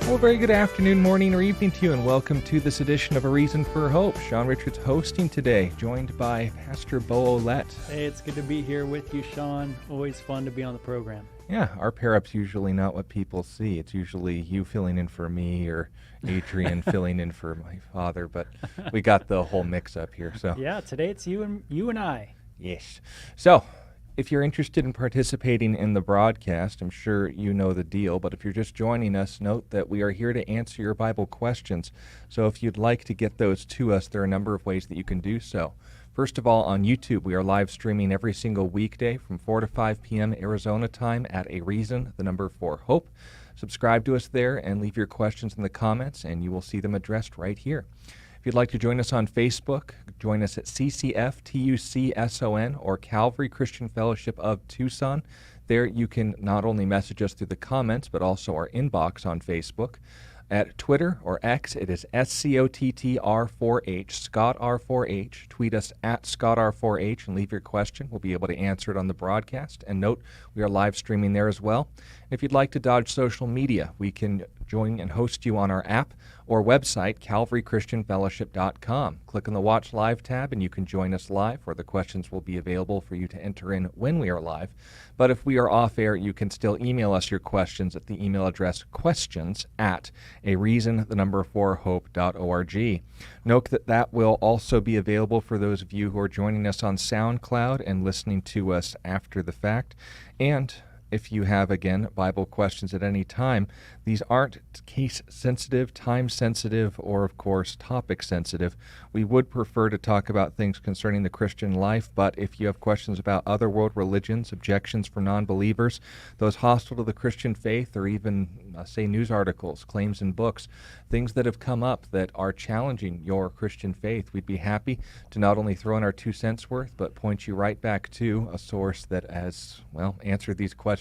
Well, a very good afternoon, morning, or evening to you, and welcome to this edition of A Reason for Hope. Sean Richards hosting today, joined by Pastor Bo Olette. Hey, it's good to be here with you, Sean. Always fun to be on the program. Yeah, our pair-up's usually not what people see. It's usually you filling in for me or Adrian filling in for my father, but we got the whole mix-up here. So Yeah, today it's you and I. Yes. So, if you're interested in participating in the broadcast, I'm sure you know the deal, but if you're just joining us, note that we are here to answer your Bible questions. So if you'd like to get those to us, there are a number of ways that you can do so. First of all, on YouTube, we are live streaming every single weekday from 4 to 5 p.m. Arizona time at A Reason, the number 4 Hope. Subscribe to us there and leave your questions in the comments, and you will see them addressed right here. If you'd like to join us on Facebook, join us at CCF-TUCSON or Calvary Christian Fellowship of Tucson. There you can not only message us through the comments, but also our inbox on Facebook. At Twitter or X, it is SCOTTR4H, ScottR4H. Tweet us at ScottR4H and leave your question. We'll be able to answer it on the broadcast. And note, we are live streaming there as well. If you'd like to dodge social media, we can join and host you on our app or website, calvarychristianfellowship.com. Click on the Watch Live tab and you can join us live, where the questions will be available for you to enter in when we are live. But if we are off air, you can still email us your questions at the email address questions@areason4hope.org. Note that will also be available for those of you who are joining us on SoundCloud and listening to us after the fact. And if you have, again, Bible questions at any time, these aren't case-sensitive, time-sensitive, or, of course, topic-sensitive. We would prefer to talk about things concerning the Christian life, but if you have questions about other world religions, objections for non-believers, those hostile to the Christian faith, or even, say, news articles, claims in books, things that have come up that are challenging your Christian faith, we'd be happy to not only throw in our 2 cents worth, but point you right back to a source that has, well, answered these questions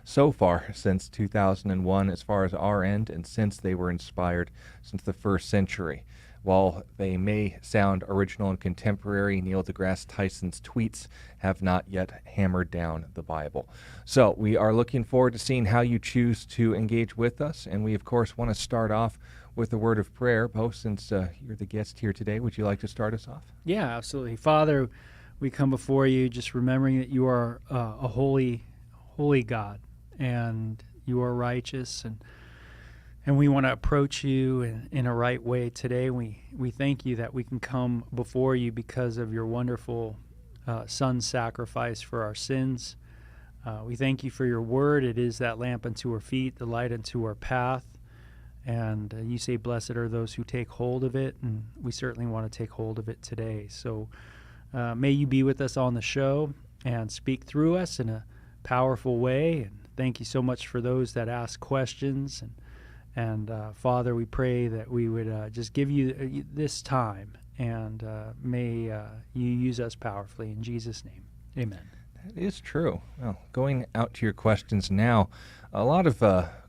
so far since 2001 as far as our end, and since they were inspired since the first century. While they may sound original and contemporary, Neil deGrasse Tyson's tweets have not yet hammered down the Bible. So we are looking forward to seeing how you choose to engage with us, and we, of course, want to start off with a word of prayer. Bo, since you're the guest here today, would you like to start us off? Yeah, absolutely. Father, we come before you just remembering that you are a holy God, and you are righteous, and we want to approach you in a right way today. We thank you that we can come before you because of your wonderful Son's sacrifice for our sins. We thank you for your word. It is that lamp unto our feet, the light unto our path. And you say, blessed are those who take hold of it, and we certainly want to take hold of it today. So may you be with us on the show and speak through us in a powerful way. And thank you so much for those that ask questions. And Father, we pray that we would just give you this time, and may you use us powerfully. In Jesus' name, amen. That is true. Well, going out to your questions now, a lot of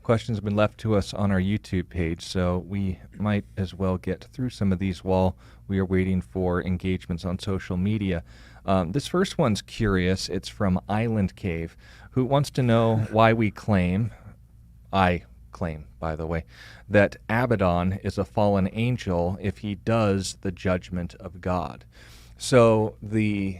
questions have been left to us on our YouTube page, so we might as well get through some of these while we are waiting for engagements on social media. This first one's curious. It's from Island Cave, who wants to know why we claim, by the way, that Abaddon is a fallen angel if he does the judgment of God. So the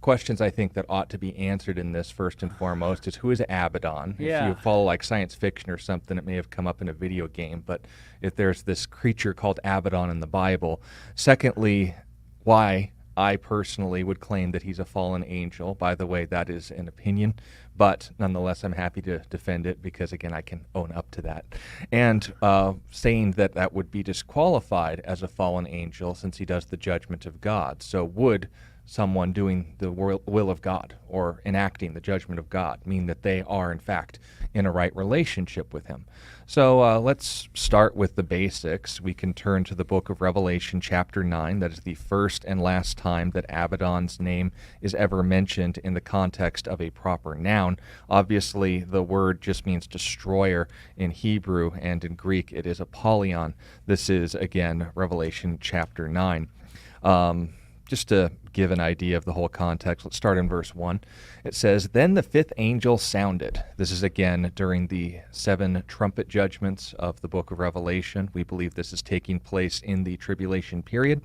questions I think that ought to be answered in this, first and foremost, is who is Abaddon? Yeah. If you follow like science fiction or something, it may have come up in a video game, but if there's this creature called Abaddon in the Bible. Secondly, why I personally would claim that he's a fallen angel. By the way, that is an opinion, but nonetheless, I'm happy to defend it because, again, I can own up to that. And saying that that would be disqualified as a fallen angel since he does the judgment of God. So would someone doing the will of God or enacting the judgment of God mean that they are, in fact, in a right relationship with him? So let's start with the basics. We can turn to the book of Revelation, chapter 9. That is the first and last time that Abaddon's name is ever mentioned in the context of a proper noun. Obviously, the word just means destroyer in Hebrew, and in Greek it is Apollyon. This is, again, Revelation chapter 9. Just to give an idea of the whole context, let's start in verse 1. It says, "Then the fifth angel sounded." This is again during the 7 trumpet judgments of the book of Revelation. We believe this is taking place in the tribulation period.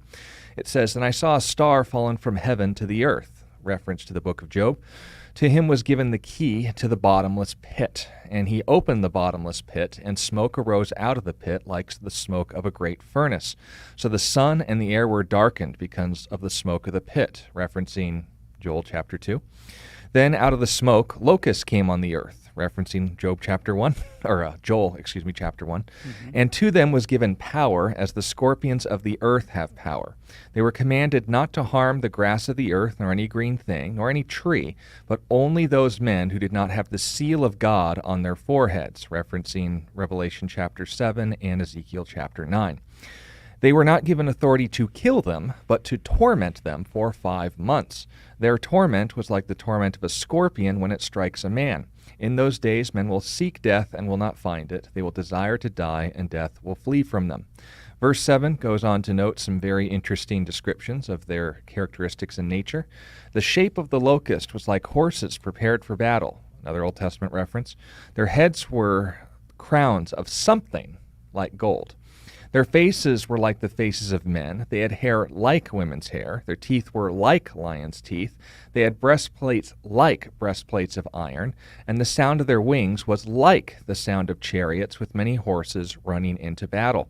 It says, "And I saw a star fallen from heaven to the earth," reference to the book of Job. "To him was given the key to the bottomless pit. And he opened the bottomless pit, and smoke arose out of the pit like the smoke of a great furnace. So the sun and the air were darkened because of the smoke of the pit," referencing Joel chapter 2. "Then out of the smoke locusts came on the earth," referencing Joel chapter 1. "And to them was given power, as the scorpions of the earth have power. They were commanded not to harm the grass of the earth, nor any green thing, nor any tree, but only those men who did not have the seal of God on their foreheads," referencing Revelation chapter 7 and Ezekiel chapter 9. "They were not given authority to kill them, but to torment them for 5 months. Their torment was like the torment of a scorpion when it strikes a man. In those days men will seek death and will not find it. They will desire to die, and death will flee from them." Verse 7 goes on to note some very interesting descriptions of their characteristics and nature. "The shape of the locust was like horses prepared for battle," another Old Testament reference. "Their heads were crowns of something like gold. Their faces were like the faces of men. They had hair like women's hair. Their teeth were like lions' teeth. They had breastplates like breastplates of iron. And the sound of their wings was like the sound of chariots with many horses running into battle.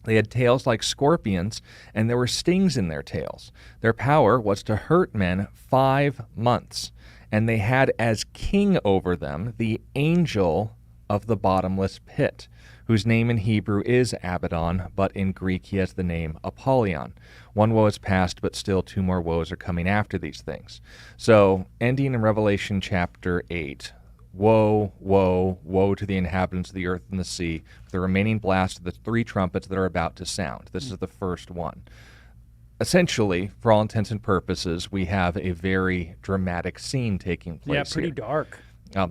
They had tails like scorpions, and there were stings in their tails. Their power was to hurt men 5 months. And they had as king over them the angel of the bottomless pit, whose name in Hebrew is Abaddon, but in Greek he has the name Apollyon. One woe is past, but still 2 more woes are coming after these things." So, ending in Revelation chapter 8, "Woe, woe, woe to the inhabitants of the earth and the sea, for the remaining blast of the 3 trumpets that are about to sound." This is the first one. Essentially, for all intents and purposes, we have a very dramatic scene taking place. Yeah, pretty here. dark.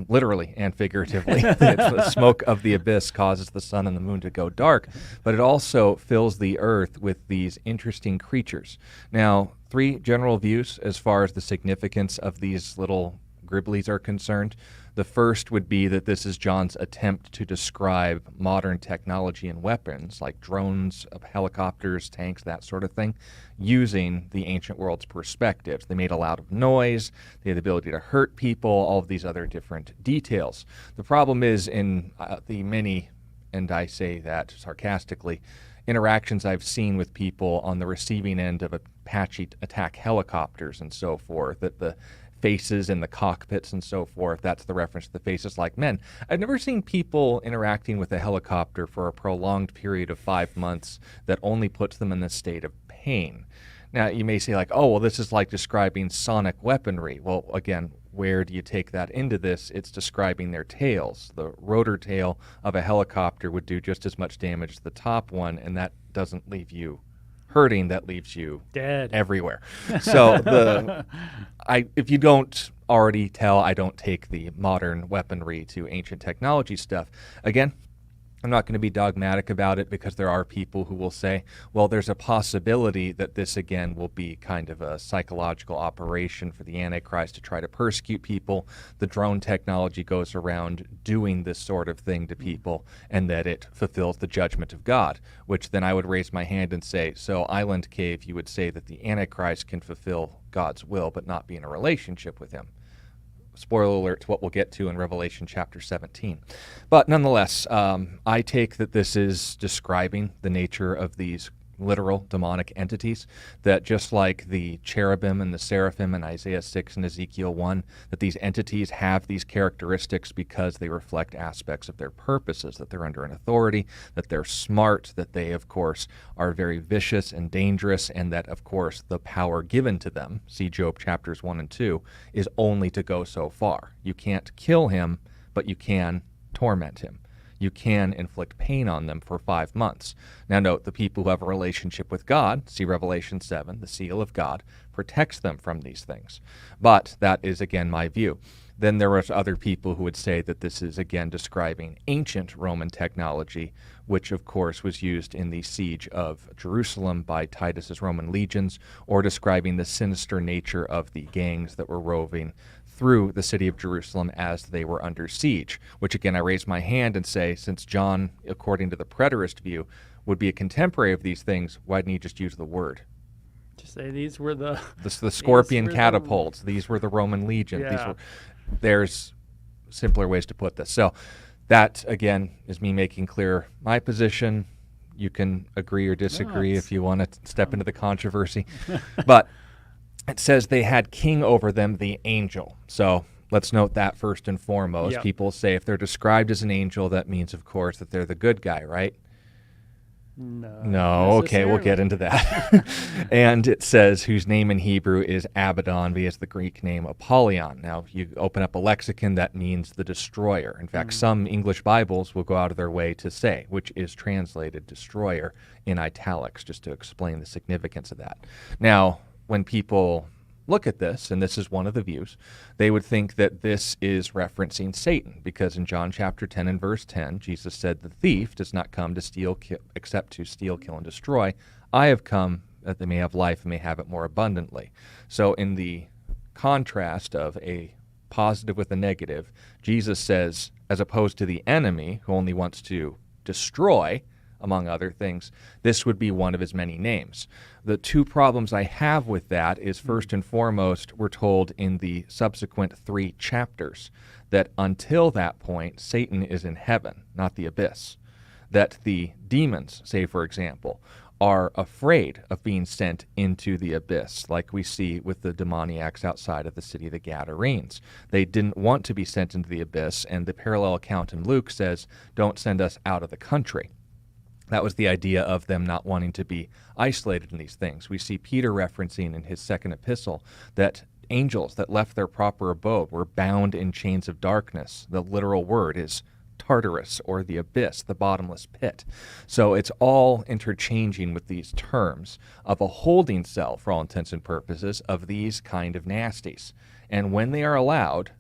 Literally and figuratively. The smoke of the abyss causes the sun and the moon to go dark, but it also fills the earth with these interesting creatures. Now, 3 general views as far as the significance of these little Griblies are concerned. The first would be that this is John's attempt to describe modern technology and weapons, like drones, helicopters, tanks, that sort of thing, using the ancient world's perspectives. They made a lot of noise, they had the ability to hurt people, all of these other different details. The problem is in the many, and I say that sarcastically, interactions I've seen with people on the receiving end of Apache attack helicopters and so forth, that the faces in the cockpits and so forth, that's the reference to the faces like men. I've never seen people interacting with a helicopter for a prolonged period of 5 months that only puts them in a state of pain. Now, you may say like, oh, well, this is like describing sonic weaponry. Well, again, where do you take that into this? It's describing their tails. The rotor tail of a helicopter would do just as much damage as the top one, and that doesn't leave you hurting, that leaves you dead everywhere. So if you don't already tell, I don't take the modern weaponry to ancient technology stuff. Again, I'm not going to be dogmatic about it because there are people who will say, well, there's a possibility that this, again, will be kind of a psychological operation for the Antichrist to try to persecute people. The drone technology goes around doing this sort of thing to people, and that it fulfills the judgment of God, which then I would raise my hand and say, so Island Cave, you would say that the Antichrist can fulfill God's will but not be in a relationship with him. Spoiler alert to what we'll get to in Revelation chapter 17. But nonetheless, I take that this is describing the nature of these literal demonic entities, that just like the cherubim and the seraphim in Isaiah 6 and Ezekiel 1, that these entities have these characteristics because they reflect aspects of their purposes, that they're under an authority, that they're smart, that they, of course, are very vicious and dangerous, and that, of course, the power given to them, see Job chapters 1 and 2, is only to go so far. You can't kill him, but you can torment him. You can inflict pain on them for 5 months. Now note, the people who have a relationship with God, see Revelation 7, the seal of God, protects them from these things. But that is, again, my view. Then there was other people who would say that this is, again, describing ancient Roman technology, which, of course, was used in the siege of Jerusalem by Titus's Roman legions, or describing the sinister nature of the gangs that were roving through the city of Jerusalem as they were under siege, which, again, I raise my hand and say, since John, according to the preterist view, would be a contemporary of these things, why didn't he just use the word? Just say these were the scorpion catapults. These were the Roman legion. Yeah. There's simpler ways to put this. So that, again, is me making clear my position. You can agree or disagree if you want to step into the controversy. But it says they had king over them, the angel. So let's note that first and foremost. Yep. People say if they're described as an angel, that means, of course, that they're the good guy, right? No. Okay, we'll get into that. And it says, whose name in Hebrew is Abaddon, but he has the Greek name Apollyon. Now, if you open up a lexicon, that means the destroyer. In fact, some English Bibles will go out of their way to say, which is translated destroyer in italics, just to explain the significance of that. Now, when people look at this, and this is one of the views, they would think that this is referencing Satan, because in John chapter 10 and verse 10, Jesus said, the thief does not come to steal, except to steal, kill, and destroy. I have come that they may have life and may have it more abundantly. So in the contrast of a positive with a negative, Jesus says, as opposed to the enemy, who only wants to destroy, among other things, this would be one of his many names. The two problems I have with that is, first and foremost, we're told in the subsequent 3 chapters that until that point, Satan is in heaven, not the abyss. That the demons, say for example, are afraid of being sent into the abyss, like we see with the demoniacs outside of the city of the Gadarenes. They didn't want to be sent into the abyss, and the parallel account in Luke says, don't send us out of the country. That was the idea of them not wanting to be isolated in these things. We see Peter referencing in his second epistle that angels that left their proper abode were bound in chains of darkness. The literal word is Tartarus, or the abyss, the bottomless pit. So it's all interchanging with these terms of a holding cell, for all intents and purposes, of these kind of nasties. And when they are allowed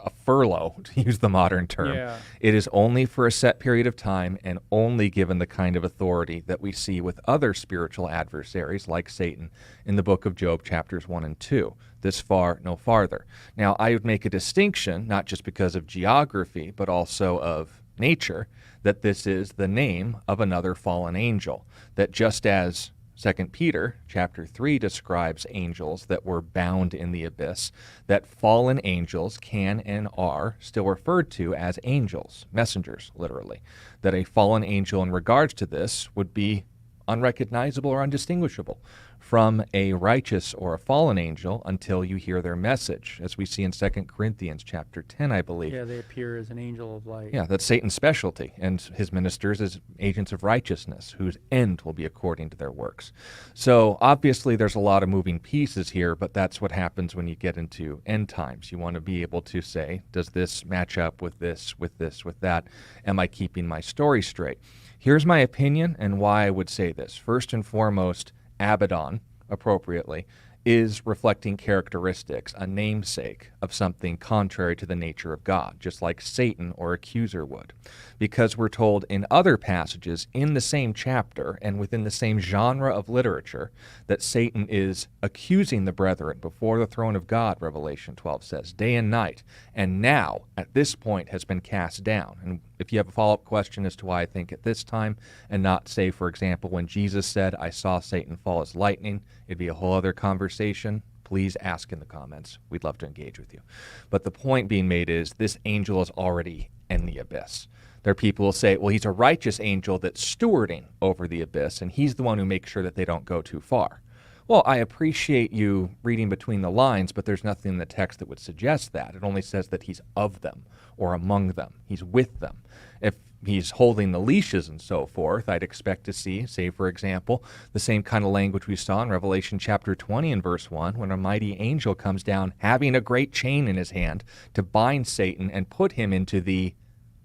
a furlough, to use the modern term, it is only for a set period of time and only given the kind of authority that we see with other spiritual adversaries like Satan in the book of Job, chapters 1 and 2. This far, no farther. Now, I would make a distinction, not just because of geography, but also of nature, that this is the name of another fallen angel. That just as 2 Peter chapter 3 describes angels that were bound in the abyss, that fallen angels can and are still referred to as angels, messengers, literally. That a fallen angel in regards to this would be unrecognizable or undistinguishable from a righteous or a fallen angel until you hear their message, as we see in 2 Corinthians chapter 10, I believe. Yeah, they appear as an angel of light. Yeah, that's Satan's specialty, and his ministers as agents of righteousness, whose end will be according to their works. So obviously there's a lot of moving pieces here, but that's what happens when you get into end times. You want to be able to say, does this match up with this, with this, with that? Am I keeping my story straight? Here's my opinion and why I would say this. First and foremost, Abaddon, appropriately, is reflecting characteristics, a namesake of something contrary to the nature of God, just like Satan or accuser would. Because we're told in other passages in the same chapter and within the same genre of literature that Satan is accusing the brethren before the throne of God, Revelation 12 says, day and night, and now, at this point, has been cast down. And if you have a follow-up question as to why I think at this time, and not, say, for example, when Jesus said, I saw Satan fall as lightning, it'd be a whole other conversation. Please ask in the comments. We'd love to engage with you. But the point being made is this angel is already in the abyss. There are people who say, well, he's a righteous angel that's stewarding over the abyss, and he's the one who makes sure that they don't go too far. Well, I appreciate you reading between the lines, but there's nothing in the text that would suggest that. It only says that he's of them or among them. He's with them. If he's holding the leashes and so forth, I'd expect to see, say, for example, the same kind of language we saw in Revelation chapter 20 and verse 1, when a mighty angel comes down having a great chain in his hand to bind Satan and put him into the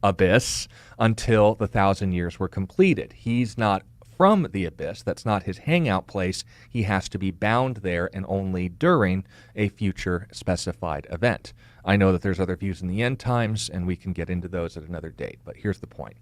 abyss until the 1,000 years were completed. He's not from the abyss. That's not his hangout place. He has to be bound there and only during a future specified event. I know that there's other views in the end times, and we can get into those at another date, but here's the point.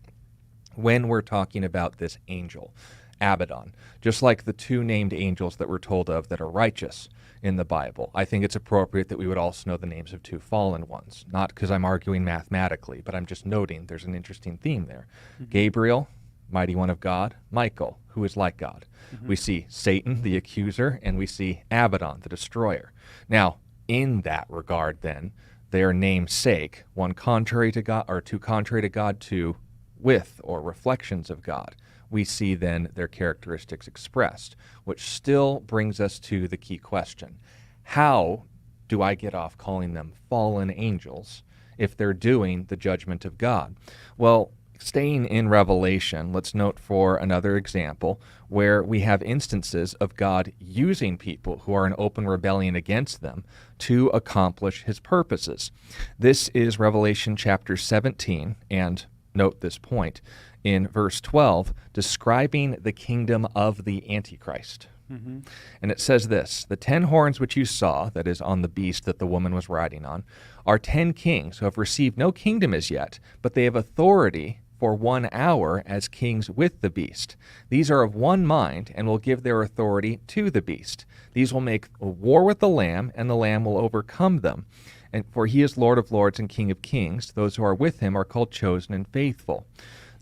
When we're talking about this angel, Abaddon, just like the two named angels that we're told of that are righteous in the Bible, I think it's appropriate that we would also know the names of two fallen ones. Not because I'm arguing mathematically, but I'm just noting there's an interesting theme there. Mm-hmm. Gabriel, mighty one of God; Michael, who is like God. Mm-hmm. We see Satan, the accuser, and we see Abaddon, the destroyer. Now, in that regard, then, they are namesake, one contrary to God, or two contrary to God, two with or reflections of God. We see then their characteristics expressed, which still brings us to the key question. How do I get off calling them fallen angels if they're doing the judgment of God? Well, staying in Revelation, let's note for another example where we have instances of God using people who are in open rebellion against them to accomplish his purposes. This is Revelation chapter 17, and note this point in verse 12, describing the kingdom of the Antichrist. Mm-hmm. And it says this: the 10 horns which you saw, that is on the beast that the woman was riding on, are 10 kings who have received no kingdom as yet, but they have authority for 1 hour as kings with the beast. These are of one mind and will give their authority to the beast. These will make a war with the Lamb, and the Lamb will overcome them. And for he is Lord of lords and King of kings. Those who are with him are called chosen and faithful.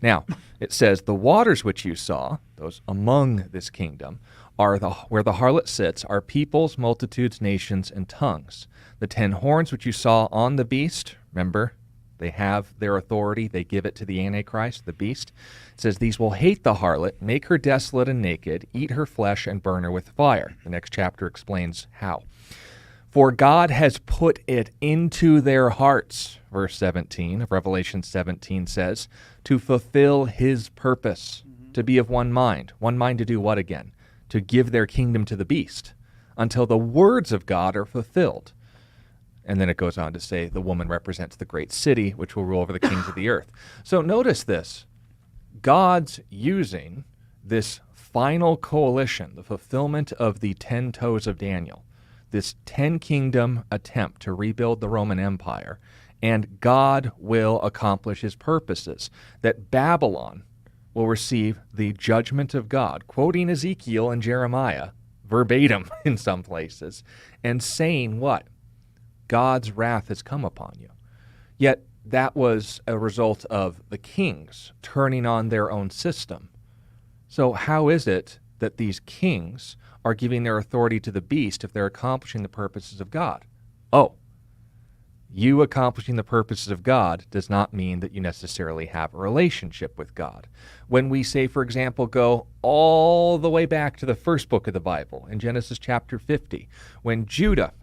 Now, it says, the waters which you saw, those among this kingdom, are where the harlot sits, are peoples, multitudes, nations, and tongues. The 10 horns which you saw on the beast, remember, they have their authority, they give it to the Antichrist, the beast. It says, these will hate the harlot, make her desolate and naked, eat her flesh, and burn her with fire. The next chapter explains how. For God has put it into their hearts, verse 17 of Revelation 17 says, to fulfill his purpose, to be of one mind to do what again? To give their kingdom to the beast, until the words of God are fulfilled. And then it goes on to say the woman represents the great city, which will rule over the kings of the earth. So notice this. God's using this final coalition, the fulfillment of the 10 toes of Daniel, this 10-kingdom attempt to rebuild the Roman Empire, and God will accomplish his purposes, that Babylon will receive the judgment of God, quoting Ezekiel and Jeremiah, verbatim in some places, and saying what? God's wrath has come upon you. Yet that was a result of the kings turning on their own system. So how is it that these kings are giving their authority to the beast if they're accomplishing the purposes of God? Oh, you accomplishing the purposes of God does not mean that you necessarily have a relationship with God. When we say, for example, go all the way back to the first book of the Bible, in Genesis chapter 50, when Judah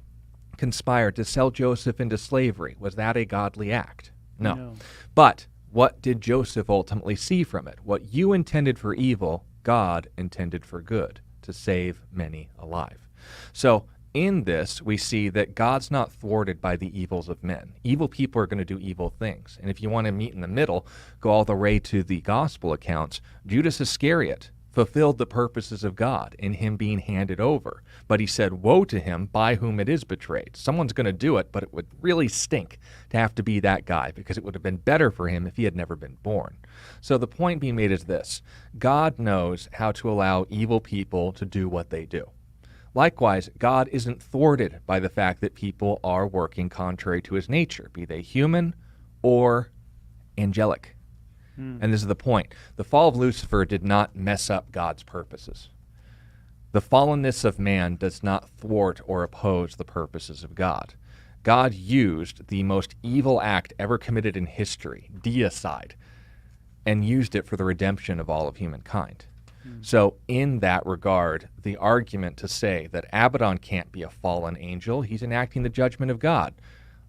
conspired to sell Joseph into slavery, was that a godly act? No. But what did Joseph ultimately see from it? What you intended for evil, God intended for good, to save many alive. So in this, we see that God's not thwarted by the evils of men. Evil people are going to do evil things. And if you want to meet in the middle, go all the way to the gospel accounts. Judas Iscariot fulfilled the purposes of God in him being handed over. But he said, woe to him by whom it is betrayed. Someone's going to do it, but it would really stink to have to be that guy, because it would have been better for him if he had never been born. So the point being made is this: God knows how to allow evil people to do what they do. Likewise, God isn't thwarted by the fact that people are working contrary to his nature, be they human or angelic. And this is the point. The fall of Lucifer did not mess up God's purposes. The fallenness of man does not thwart or oppose the purposes of God. God used the most evil act ever committed in history, deicide, and used it for the redemption of all of humankind. So in that regard, the argument to say that Abaddon can't be a fallen angel, he's enacting the judgment of God.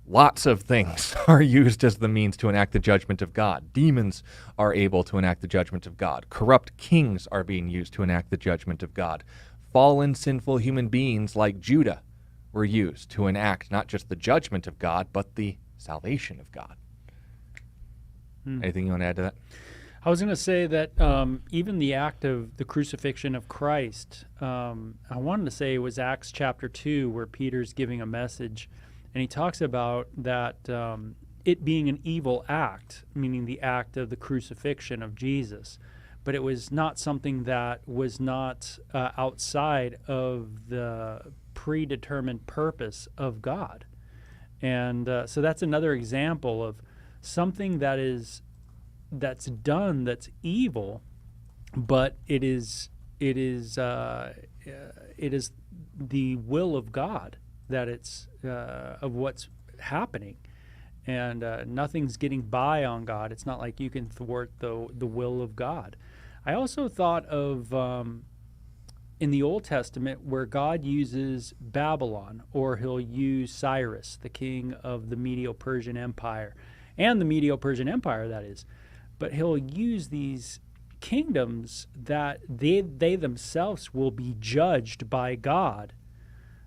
Lots of things are used as the means to enact the judgment of God. Demons are able to enact the judgment of God. Corrupt kings are being used to enact the judgment of God. Fallen, sinful human beings like Judah were used to enact not just the judgment of God, but the salvation of God. Anything you want to add to that? I was going to say that even the act of the crucifixion of Christ, I wanted to say it was Acts chapter 2 where Peter's giving a message, and he talks about that it being an evil act, meaning the act of the crucifixion of Jesus. But it was not something that was not outside of the predetermined purpose of God. And so that's another example of something that's done that's evil, but it is the will of God that it's of what's happening, and nothing's getting by on God. It's not like you can thwart the will of God. I also thought of in the Old Testament where God uses Babylon, or he'll use Cyrus, the king of the Medo-Persian Empire, and the Medo-Persian Empire, that is. But he'll use these kingdoms that they themselves will be judged by God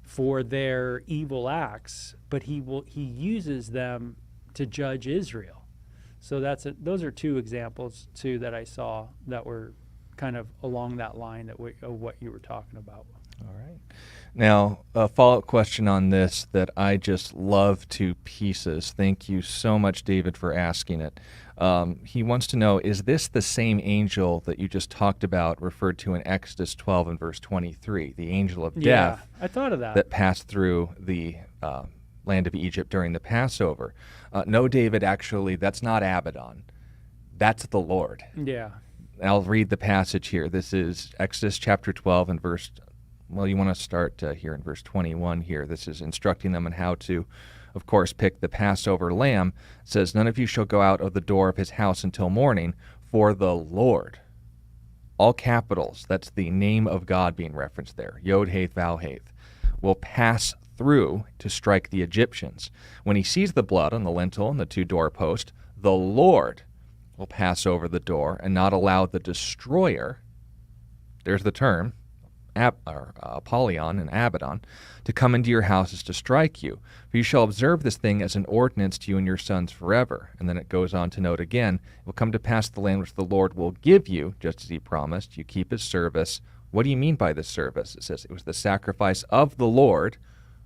for their evil acts, but he uses them to judge Israel. So those are two examples too that I saw that were kind of along that line of what you were talking about. All right. Now, a follow-up question on this that I just love to pieces. Thank you so much, David, for asking it. He wants to know, is this the same angel that you just talked about, referred to in Exodus 12 and verse 23, the angel of death? Yeah, I thought of that passed through the land of Egypt during the Passover? No, David, actually, that's not Abaddon. That's the Lord. Yeah. I'll read the passage here. This is Exodus chapter 12 and verse, well, you want to start here in verse 21 here. This is instructing them on how to, of course, pick the Passover lamb. It says, "None of you shall go out of the door of his house until morning, for the Lord," all capitals, that's the name of God being referenced there, Yod-Heth, Vav-Heth, "will pass through to strike the Egyptians. When he sees the blood on the lintel and the two doorposts, the Lord will pass over the door and not allow the destroyer," there's the term, Apollyon and Abaddon, "to come into your houses to strike you. For you shall observe this thing as an ordinance to you and your sons forever." And then it goes on to note again, "It will come to pass the land which the Lord will give you, just as he promised. You keep his service." What do you mean by this service? It says it was the sacrifice of the Lord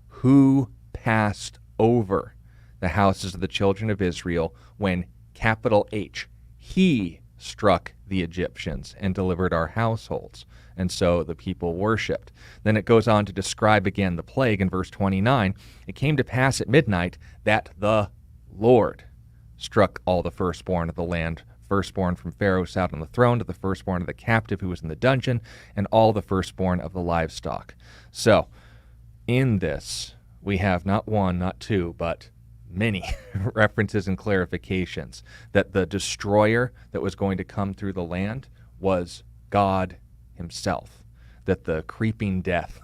who passed over the houses of the children of Israel when, capital H, he struck the Egyptians and delivered our households. And so the people worshipped. Then it goes on to describe again the plague in verse 29. "It came to pass at midnight that the Lord struck all the firstborn of the land, firstborn from Pharaoh who sat on the throne to the firstborn of the captive who was in the dungeon, and all the firstborn of the livestock." So in this, we have not one, not two, but many references and clarifications that the destroyer that was going to come through the land was God himself, that the creeping death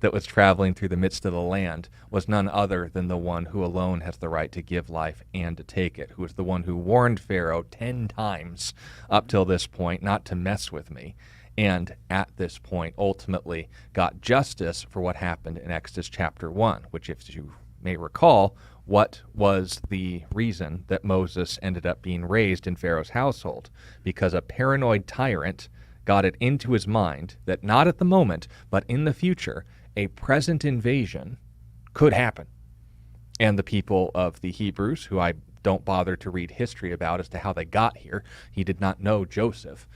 that was traveling through the midst of the land was none other than the one who alone has the right to give life and to take it, who is the one who warned Pharaoh 10 times up till this point not to mess with me, and at this point ultimately got justice for what happened in Exodus chapter 1, which, if you may recall, what was the reason that Moses ended up being raised in Pharaoh's household? Because a paranoid tyrant got it into his mind that not at the moment, but in the future, a present invasion could happen. And the people of the Hebrews, who I don't bother to read history about as to how they got here, he did not know Joseph,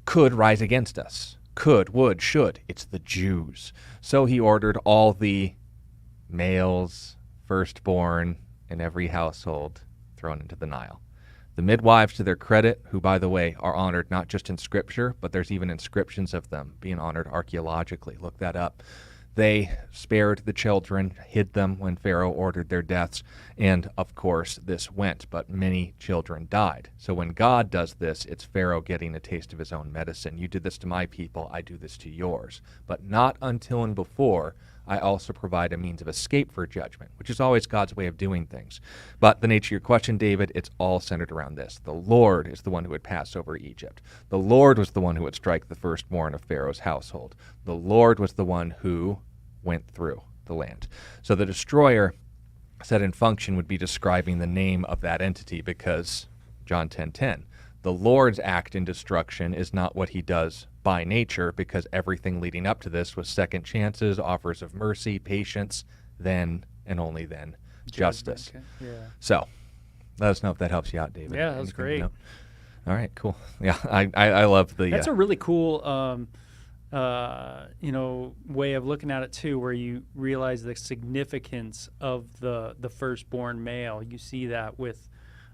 could rise against us. Could, would, should. It's the Jews. So he ordered all the males, firstborn in every household, thrown into the Nile. The midwives, to their credit, who, by the way, are honored not just in Scripture, but there's even inscriptions of them being honored archaeologically. Look that up. They spared the children, hid them when Pharaoh ordered their deaths, and, of course, this went, but many children died. So when God does this, it's Pharaoh getting a taste of his own medicine. You did this to my people, I do this to yours. But not until and before I also provide a means of escape for judgment, which is always God's way of doing things. But the nature of your question, David, it's all centered around this. The Lord is the one who would pass over Egypt. The Lord was the one who would strike the firstborn of Pharaoh's household. The Lord was the one who went through the land. So the destroyer set in function would be describing the name of that entity, because John 10:10, The Lord's act in destruction is not what he does by nature, because everything leading up to this was second chances, offers of mercy, patience, then and only then justice. Okay. Yeah. So let us know if that helps you out, David. Yeah, that was Anything to great. note? All right, cool. Yeah, I love the... That's a really cool, way of looking at it too, where you realize the significance of the firstborn male. You see that with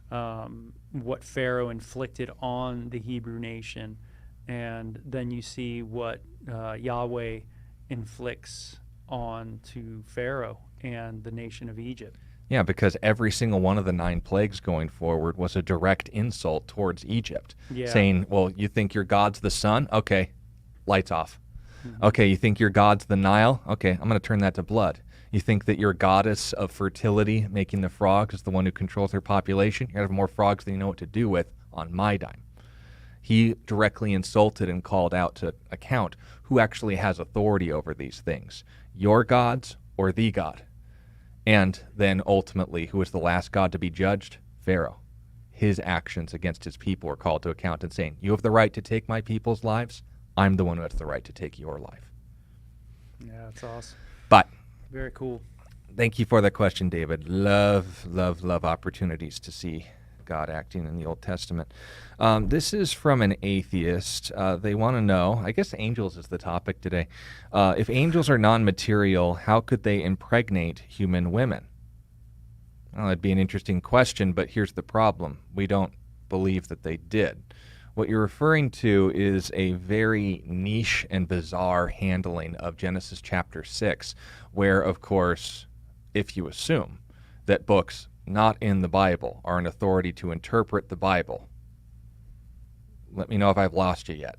what Pharaoh inflicted on the Hebrew nation, and then you see what Yahweh inflicts on to Pharaoh and the nation of Egypt. Yeah, because every single one of the 9 plagues going forward was a direct insult towards Egypt, saying, well, you think your God's the sun? Okay, lights off. Okay, you think your God's the Nile? Okay, I'm going to turn that to blood. You think that your goddess of fertility, making the frogs, is the one who controls their population? You're going to have more frogs than you know what to do with on my dime. He directly insulted and called out to account who actually has authority over these things, your gods or the God. And then ultimately, who was the last God to be judged? Pharaoh. His actions against his people were called to account and saying, you have the right to take my people's lives. I'm the one who has the right to take your life. Yeah, that's awesome. But Very cool. thank you for that question, David. Love opportunities to see God acting in the Old Testament. This is from an atheist. They want to know, I guess angels is the topic today. If angels are non-material, how could they impregnate human women? Well, that'd be an interesting question, but here's the problem. We don't believe that they did. What you're referring to is a very niche and bizarre handling of Genesis chapter 6, where, of course, if you assume that books not in the Bible are an authority to interpret the Bible, let me know if I've lost you yet,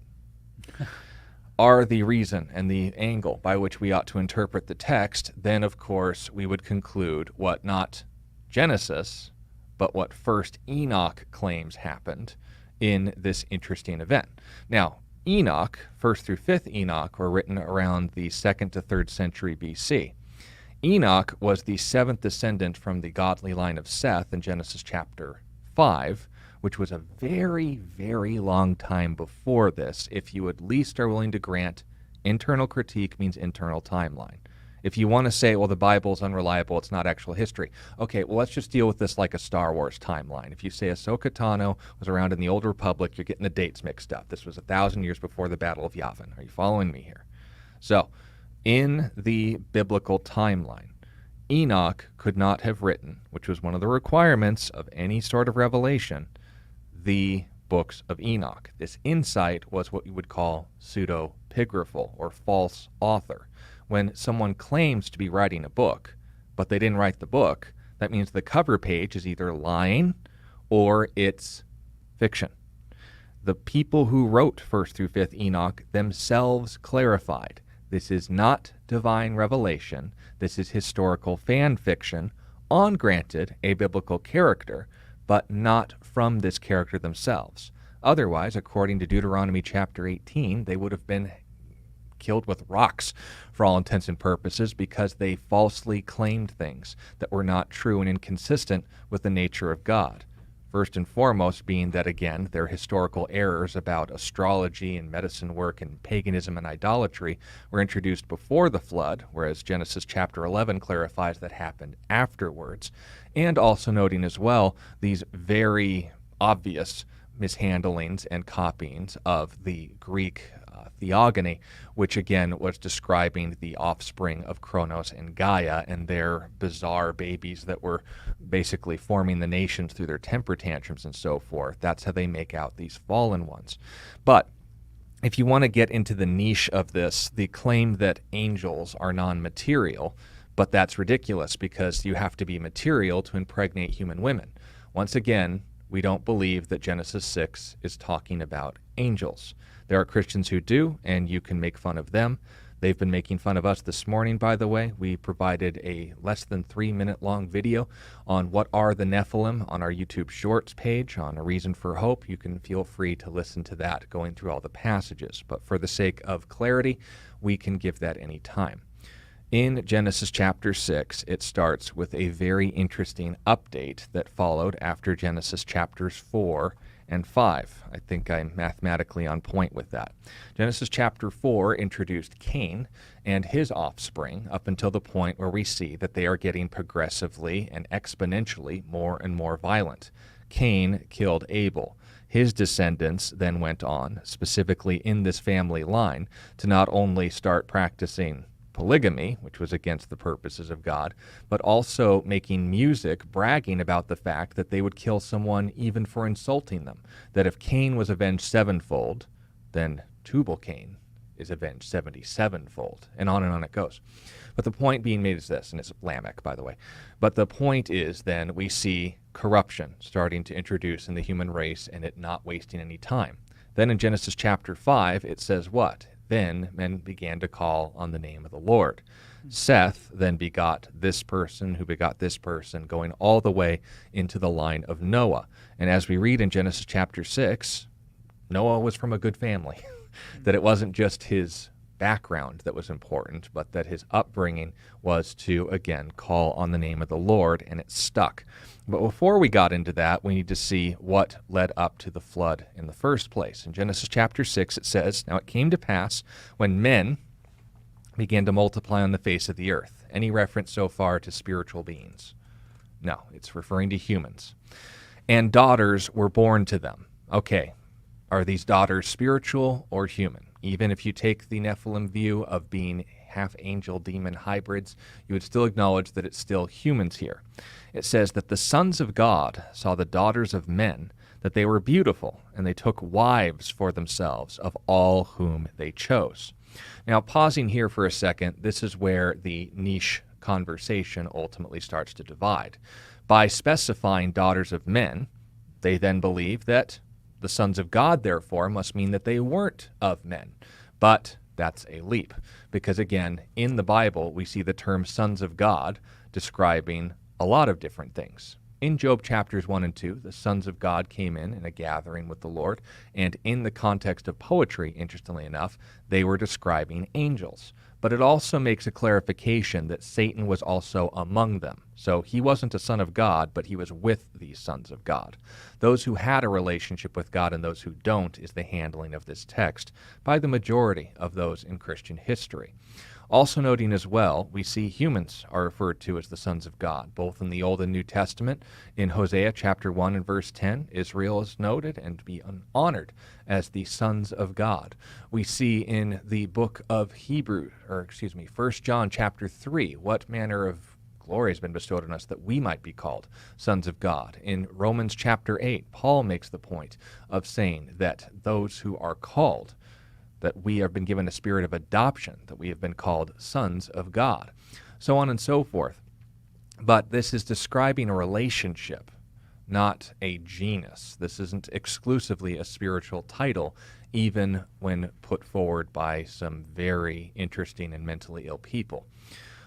are the reason and the angle by which we ought to interpret the text, then, of course, we would conclude what not Genesis, but what First Enoch claims happened in this interesting event. Now, Enoch, 1st through 5th Enoch, were written around the 2nd to 3rd century BC. Enoch was the 7th descendant from the godly line of Seth in Genesis chapter 5, which was a very, very long time before this, if you at least are willing to grant internal critique means internal timeline. If you want to say, well, the Bible's unreliable, it's not actual history, okay, well, let's just deal with this like a Star Wars timeline. If you say Ahsoka Tano was around in the Old Republic, you're getting the dates mixed up. This was 1,000 years before the Battle of Yavin. Are you following me here? So, in the biblical timeline, Enoch could not have written, which was one of the requirements of any sort of revelation, the books of Enoch. This insight was what you would call pseudepigraphal, or false author. When someone claims to be writing a book, but they didn't write the book, that means the cover page is either lying or it's fiction. The people who wrote 1st through 5th Enoch themselves clarified, this is not divine revelation, this is historical fan fiction on, granted, a biblical character, but not from this character themselves. Otherwise, according to Deuteronomy chapter 18, they would have been killed with rocks for all intents and purposes because they falsely claimed things that were not true and inconsistent with the nature of God. First and foremost being that, again, their historical errors about astrology and medicine work and paganism and idolatry were introduced before the flood, whereas Genesis chapter 11 clarifies that happened afterwards, and also noting as well these very obvious mishandlings and copyings of the Greek theogony, which again was describing the offspring of Kronos and Gaia and their bizarre babies that were basically forming the nations through their temper tantrums and so forth. That's how they make out these fallen ones. But if you want to get into the niche of this, the claim that angels are non-material, but that's ridiculous because you have to be material to impregnate human women. Once again, we don't believe that Genesis 6 is talking about angels. There are Christians who do, and you can make fun of them. They've been making fun of us this morning, by the way. We provided a less than 3-minute long video on what are the Nephilim on our YouTube Shorts page on A Reason for Hope. You can feel free to listen to that, going through all the passages. But for the sake of clarity, we can give that any time. In Genesis chapter 6, it starts with a very interesting update that followed after Genesis chapters 4 and 5. I think I'm mathematically on point with that. Genesis chapter 4 introduced Cain and his offspring up until the point where we see that they are getting progressively and exponentially more and more violent. Cain killed Abel. His descendants then went on, specifically in this family line, to not only start practicing polygamy, which was against the purposes of God, but also making music bragging about the fact that they would kill someone even for insulting them. That if Cain was avenged sevenfold, then Tubal-Cain is avenged 77-fold, and on it goes. But the point being made is this, and it's Lamech, by the way, but the point is then we see corruption starting to introduce in the human race and it not wasting any time. Then in Genesis chapter 5, it says what? Then men began to call on the name of the Lord. Seth then begot this person who begot this person, going all the way into the line of Noah. And as we read in Genesis chapter 6, Noah was from a good family, that it wasn't just his background that was important, but that his upbringing was to, again, call on the name of the Lord, and it stuck. But before we got into that, we need to see what led up to the flood in the first place. In Genesis chapter 6, it says, "Now it came to pass when men began to multiply on the face of the earth." Any reference so far to spiritual beings? No, it's referring to humans. "And daughters were born to them." Okay, are these daughters spiritual or human? Even if you take the Nephilim view of being half angel demon hybrids, you would still acknowledge that it's still humans here. It says that the sons of God saw the daughters of men, that they were beautiful, and they took wives for themselves of all whom they chose. Now, pausing here for a second, this is where the niche conversation ultimately starts to divide. By specifying daughters of men, they then believe that the sons of God, therefore, must mean that they weren't of men. But that's a leap, because again, in the Bible, we see the term sons of God describing a lot of different things. In Job chapters 1 and 2, the sons of God came in a gathering with the Lord, and in the context of poetry, interestingly enough, they were describing angels. But it also makes a clarification that Satan was also among them. So he wasn't a son of God, but he was with these sons of God. Those who had a relationship with God and those who don't is the handling of this text by the majority of those in Christian history. Also noting as well, we see humans are referred to as the sons of God, both in the Old and New Testament. In Hosea chapter 1 and verse 10, Israel is noted and to be honored as the sons of God. We see in the book of 1 John chapter 3, what manner of glory has been bestowed on us that we might be called sons of God. In Romans chapter 8, Paul makes the point of saying that those who are called, that we have been given a spirit of adoption, that we have been called sons of God, so on and so forth. But this is describing a relationship, not a genus. This isn't exclusively a spiritual title, even when put forward by some very interesting and mentally ill people.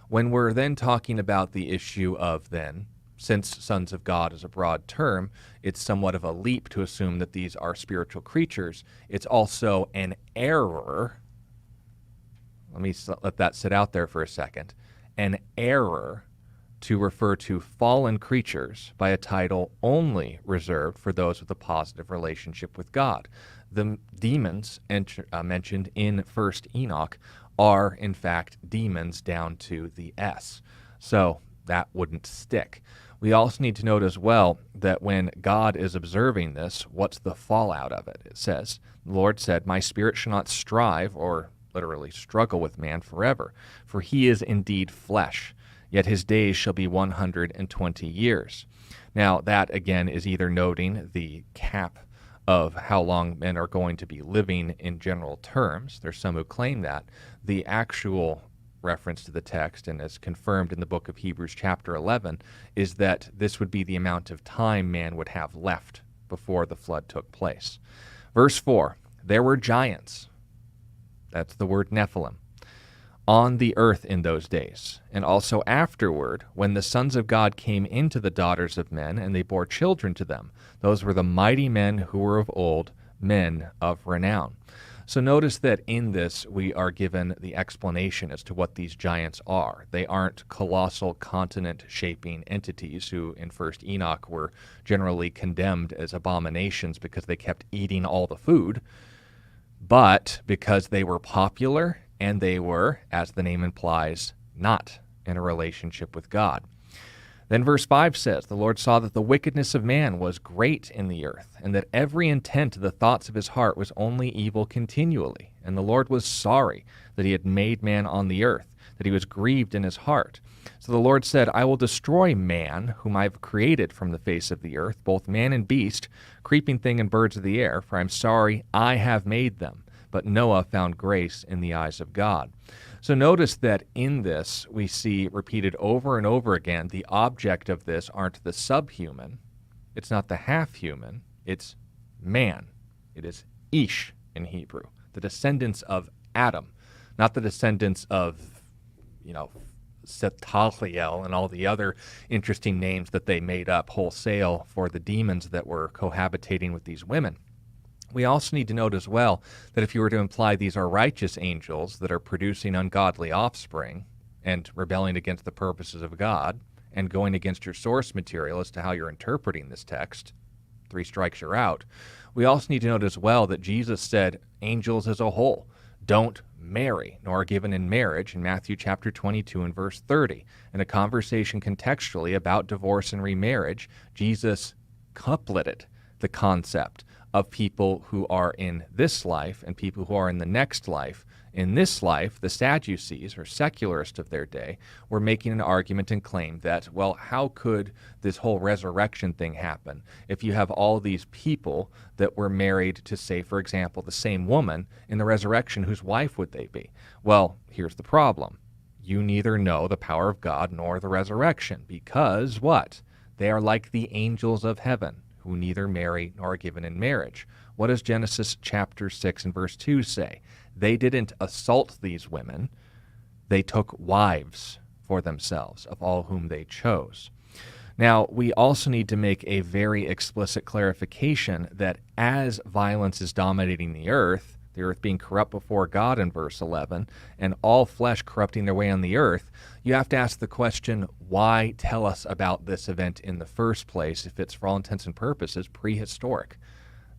When we're then talking about the issue of then, since sons of God is a broad term, it's somewhat of a leap to assume that these are spiritual creatures. It's also an error. Let me let that sit out there for a second. An error to refer to fallen creatures by a title only reserved for those with a positive relationship with God. The demons mentioned in 1st Enoch are, in fact, demons down to the S. So that wouldn't stick. We also need to note as well that when God is observing this, what's the fallout of it? It says, the Lord said, "My spirit shall not strive," or literally struggle, "with man forever, for he is indeed flesh, yet his days shall be 120 years. Now, that again is either noting the cap of how long men are going to be living in general terms. There's some who claim that. The actual reference to the text, and as confirmed in the book of Hebrews chapter 11, is that this would be the amount of time man would have left before the flood took place. Verse 4, "There were giants," that's the word Nephilim, "on the earth in those days, and also afterward, when the sons of God came into the daughters of men, and they bore children to them. Those were the mighty men who were of old, men of renown." So notice that in this we are given the explanation as to what these giants are. They aren't colossal continent-shaping entities who in First Enoch were generally condemned as abominations because they kept eating all the food, but because they were popular and they were, as the name implies, not in a relationship with God. Then verse 5 says, "The Lord saw that the wickedness of man was great in the earth, and that every intent of the thoughts of his heart was only evil continually. And the Lord was sorry that he had made man on the earth, that he was grieved in his heart. So the Lord said, I will destroy man, whom I have created from the face of the earth, both man and beast, creeping thing and birds of the air, for I am sorry I have made them. But Noah found grace in the eyes of God." So notice that in this we see repeated over and over again, the object of this aren't the subhuman, it's not the half-human, it's man. It is Ish in Hebrew, the descendants of Adam, not the descendants of, Sethaltiel and all the other interesting names that they made up wholesale for the demons that were cohabitating with these women. We also need to note as well that if you were to imply these are righteous angels that are producing ungodly offspring and rebelling against the purposes of God and going against your source material as to how you're interpreting this text, 3 strikes you're out. We also need to note as well that Jesus said angels as a whole don't marry nor are given in marriage in Matthew chapter 22 and verse 30. In a conversation contextually about divorce and remarriage, Jesus coupleted the concept of people who are in this life and people who are in the next life. In this life, the Sadducees, or secularists of their day, were making an argument and claim that, well, how could this whole resurrection thing happen if you have all these people that were married to, say, for example, the same woman in the resurrection, whose wife would they be? Well, here's the problem. You neither know the power of God nor the resurrection, because what? They are like the angels of heaven, who neither marry nor are given in marriage. What does Genesis chapter 6 and verse 2 say? They didn't assault these women. They took wives for themselves of all whom they chose. Now, we also need to make a very explicit clarification that as violence is dominating the earth being corrupt before God in verse 11, and all flesh corrupting their way on the earth, you have to ask the question, why tell us about this event in the first place if it's, for all intents and purposes, prehistoric?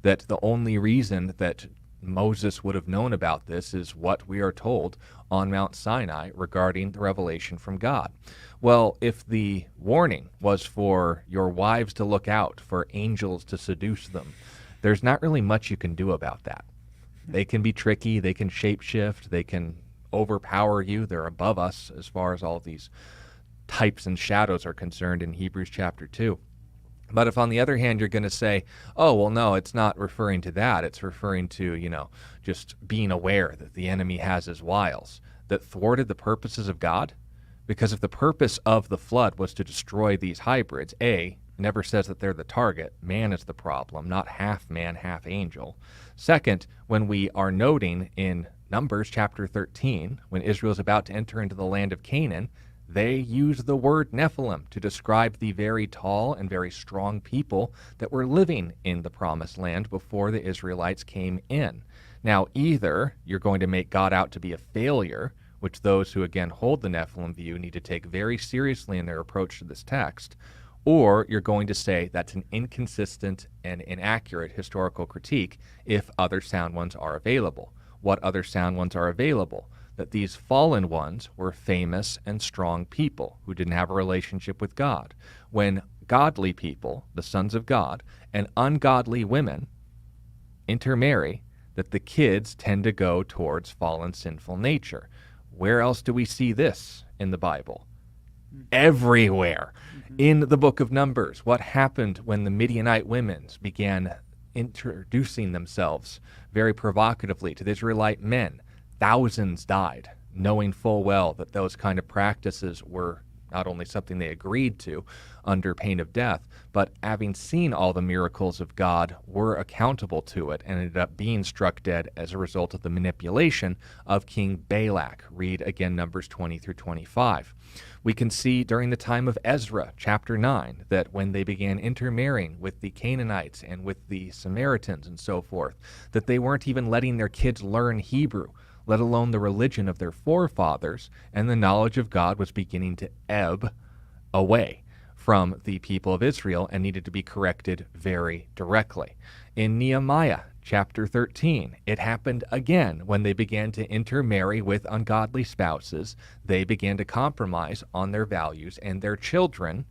That the only reason that Moses would have known about this is what we are told on Mount Sinai regarding the revelation from God. Well, if the warning was for your wives to look out for angels to seduce them, there's not really much you can do about that. They can be tricky, they can shapeshift, they can overpower you. They're above us as far as all of these types and shadows are concerned in Hebrews chapter 2. But if on the other hand you're going to say, oh, well, no, it's not referring to that. It's referring to, just being aware that the enemy has his wiles that thwarted the purposes of God. Because if the purpose of the flood was to destroy these hybrids, it never says that they're the target. Man is the problem, not half man, half angel. Second, when we are noting in Numbers chapter 13, when Israel is about to enter into the land of Canaan, they use the word Nephilim to describe the very tall and very strong people that were living in the promised land before the Israelites came in. Now, either you're going to make God out to be a failure, which those who again hold the Nephilim view need to take very seriously in their approach to this text, or you're going to say that's an inconsistent and inaccurate historical critique if other sound ones are available. What other sound ones are available? That these fallen ones were famous and strong people who didn't have a relationship with God. When godly people, the sons of God, and ungodly women intermarry, that the kids tend to go towards fallen sinful nature. Where else do we see this in the Bible? Everywhere. In the book of Numbers, what happened when the Midianite women began introducing themselves very provocatively to the Israelite men? Thousands died, knowing full well that those kind of practices were not only something they agreed to under pain of death, but having seen all the miracles of God, were accountable to it and ended up being struck dead as a result of the manipulation of King Balak. Read again Numbers 20 through 25. We can see during the time of Ezra, chapter 9, that when they began intermarrying with the Canaanites and with the Samaritans and so forth, that they weren't even letting their kids learn Hebrew, let alone the religion of their forefathers, and the knowledge of God was beginning to ebb away from the people of Israel and needed to be corrected very directly. In Nehemiah chapter 13, it happened again when they began to intermarry with ungodly spouses. They began to compromise on their values, and their children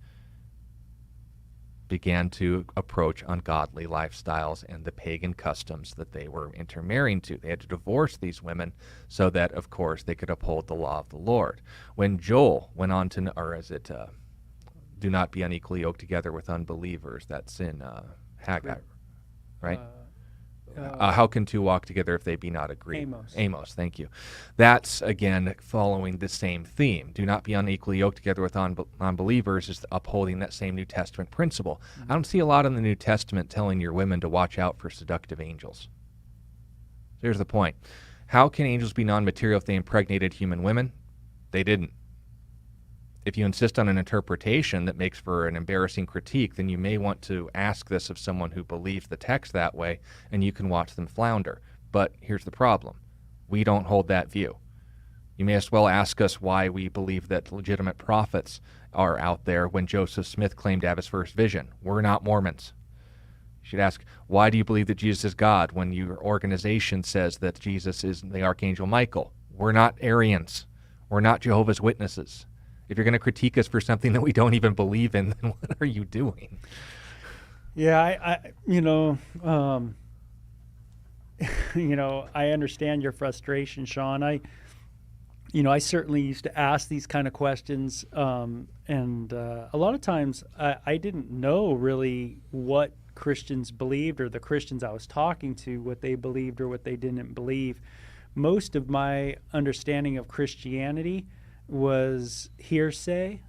began to approach ungodly lifestyles and the pagan customs that they were intermarrying to. They had to divorce these women so that, of course, they could uphold the law of the Lord. When Joel went on to, or is it, do not be unequally yoked together with unbelievers, that's in Haggai, right? How can two walk together if they be not agreed? Amos, thank you. That's, again, following the same theme. Do not be unequally yoked together with unbelievers is upholding that same New Testament principle. I don't see a lot in the New Testament telling your women to watch out for seductive angels. Here's the point. How can angels be non-material if they impregnated human women? They didn't. If you insist on an interpretation that makes for an embarrassing critique, then you may want to ask this of someone who believes the text that way, and you can watch them flounder. But here's the problem. We don't hold that view. You may as well ask us why we believe that legitimate prophets are out there when Joseph Smith claimed to have his first vision. We're not Mormons. You should ask, why do you believe that Jesus is God when your organization says that Jesus is the Archangel Michael? We're not Arians. We're not Jehovah's Witnesses. If you're going to critique us for something that we don't even believe in, then what are you doing? Yeah, I understand your frustration, Sean. I certainly used to ask these kind of questions, and a lot of times I didn't know really what Christians believed, or the Christians I was talking to, what they believed or what they didn't believe. Most of my understanding of Christianity was hearsay,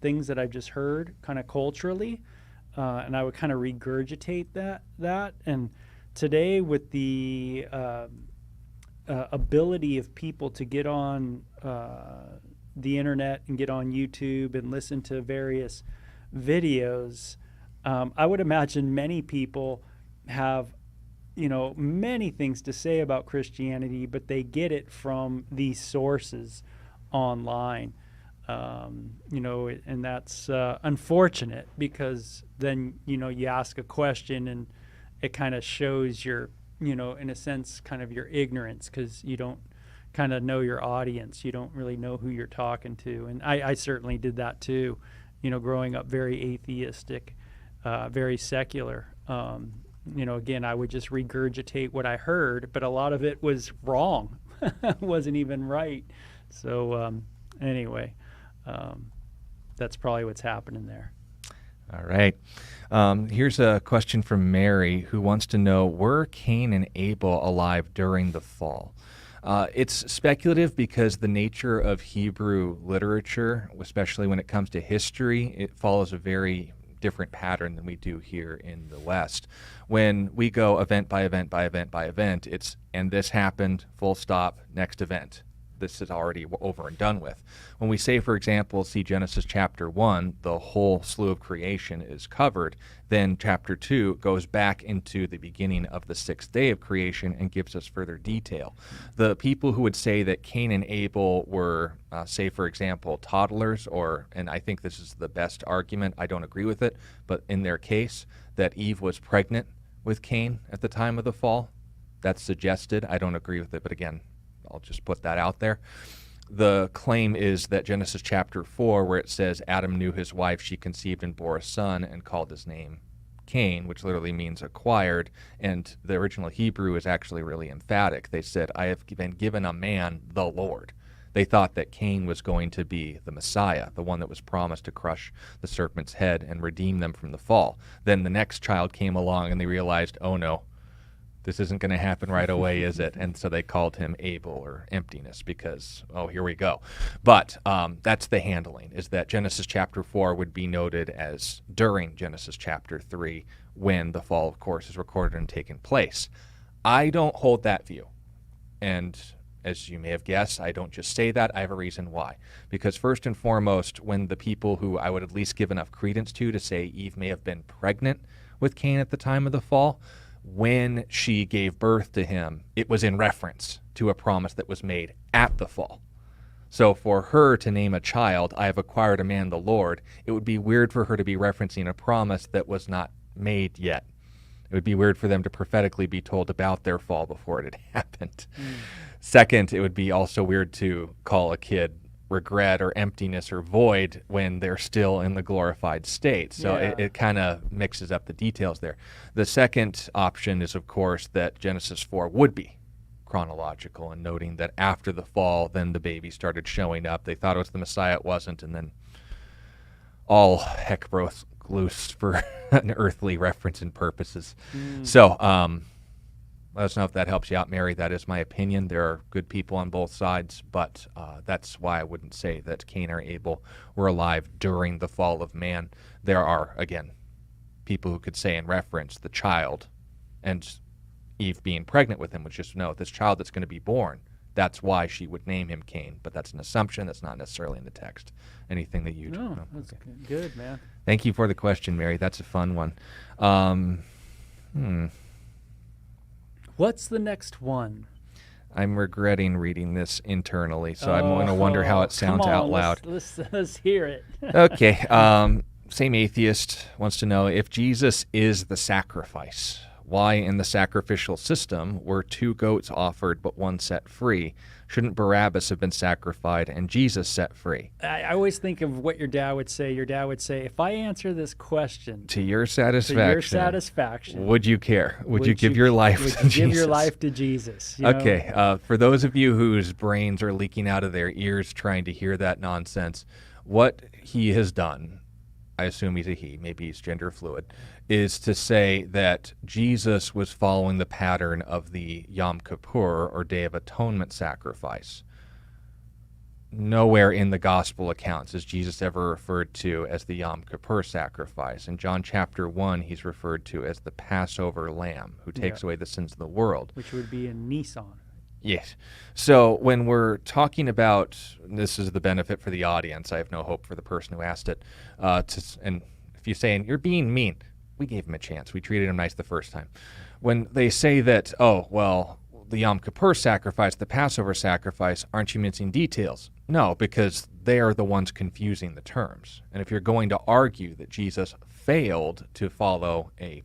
things that I've just heard kind of culturally, and I would kind of regurgitate that. And today, with the ability of people to get on the internet and get on YouTube and listen to various videos, I would imagine many people have many things to say about Christianity, but they get it from these sources online, and that's unfortunate, because then you ask a question and it kind of shows your in a sense kind of your ignorance, because you don't kind of know your audience. You don't really know who you're talking to, and I certainly did that too, growing up very atheistic, very secular. Again, I would just regurgitate what I heard, but a lot of it was wrong. Wasn't even right. So anyway, that's probably what's happening there. All right. Here's a question from Mary, who wants to know, were Cain and Abel alive during the fall? It's speculative because the nature of Hebrew literature, especially when it comes to history, it follows a very different pattern than we do here in the West. When we go event by event by event by event, it's, and this happened, full stop, next event. This is already over and done with. When we say, for example, see Genesis chapter 1, the whole slew of creation is covered, then chapter 2 goes back into the beginning of the sixth day of creation and gives us further detail. The people who would say that Cain and Abel were, say, for example, toddlers, and I think this is the best argument, I don't agree with it, but in their case, that Eve was pregnant with Cain at the time of the fall, that's suggested. I don't agree with it, but again, I'll just put that out there. The claim is that Genesis chapter 4, where it says Adam knew his wife, she conceived and bore a son and called his name Cain, which literally means acquired, and the original Hebrew is actually really emphatic. They said, I have been given a man, the Lord. They thought that Cain was going to be the Messiah, the one that was promised to crush the serpent's head and redeem them from the fall. Then the next child came along and they realized, oh no, this isn't going to happen right away, is it? And so they called him Abel, or emptiness, because, oh, here we go. But that's the handling, is that Genesis chapter 4 would be noted as during Genesis chapter 3, when the fall, of course, is recorded and taken place. I don't hold that view. And As you may have guessed, I don't just say that, I have a reason why. Because first and foremost, when the people who I would at least give enough credence to say Eve may have been pregnant with Cain at the time of the fall, when she gave birth to him, it was in reference to a promise that was made at the fall. So for her to name a child, I have acquired a man, the Lord, it would be weird for her to be referencing a promise that was not made yet. It would be weird for them to prophetically be told about their fall before it had happened. Second, it would be also weird to call a kid regret or emptiness or void when they're still in the glorified state. So it kind of mixes up the details there. The second option is, of course, that Genesis 4 would be chronological, and noting that after the fall, then the baby started showing up. They thought it was the Messiah, it wasn't, and then all heck broke loose for an earthly reference and purposes. So let us know if that helps you out, Mary. That is my opinion. There are good people on both sides, but that's why I wouldn't say that Cain or Abel were alive during the fall of man. There are, again, people who could say in reference the child, and Eve being pregnant with him was just, no, this child that's going to be born, that's why she would name him Cain. But that's an assumption. That's not necessarily in the text. Anything that you No, that's good, man. Thank you for the question, Mary. That's a fun one. What's the next one? I'm regretting reading this internally, so I'm going to wonder how it sounds out loud. Let's hear it. Okay. Same atheist wants to know, if Jesus is the sacrifice, why in the sacrificial system were 2 goats offered but 1 set free? Shouldn't Barabbas have been sacrificed and Jesus set free? I always think of what your dad would say. Your dad would say, if I answer this question To your satisfaction, would you care? Would you give your life to Jesus? Give your life to Jesus? Okay. For those of you whose brains are leaking out of their ears trying to hear that nonsense, what he has done, I assume he's a he, maybe he's gender fluid, is to say that Jesus was following the pattern of the Yom Kippur, or Day of Atonement sacrifice. Nowhere in the gospel accounts is Jesus ever referred to as the Yom Kippur sacrifice. In John chapter 1, he's referred to as the Passover lamb who takes away the sins of the world. Which would be in Nissan. Yes. So when we're talking about, this is the benefit for the audience, I have no hope for the person who asked it, and if you're saying, you're being mean, we gave him a chance. We treated him nice the first time. When they say that, oh, well, the Yom Kippur sacrifice, the Passover sacrifice, aren't you mincing details? No, because they are the ones confusing the terms. And if you're going to argue that Jesus failed to follow a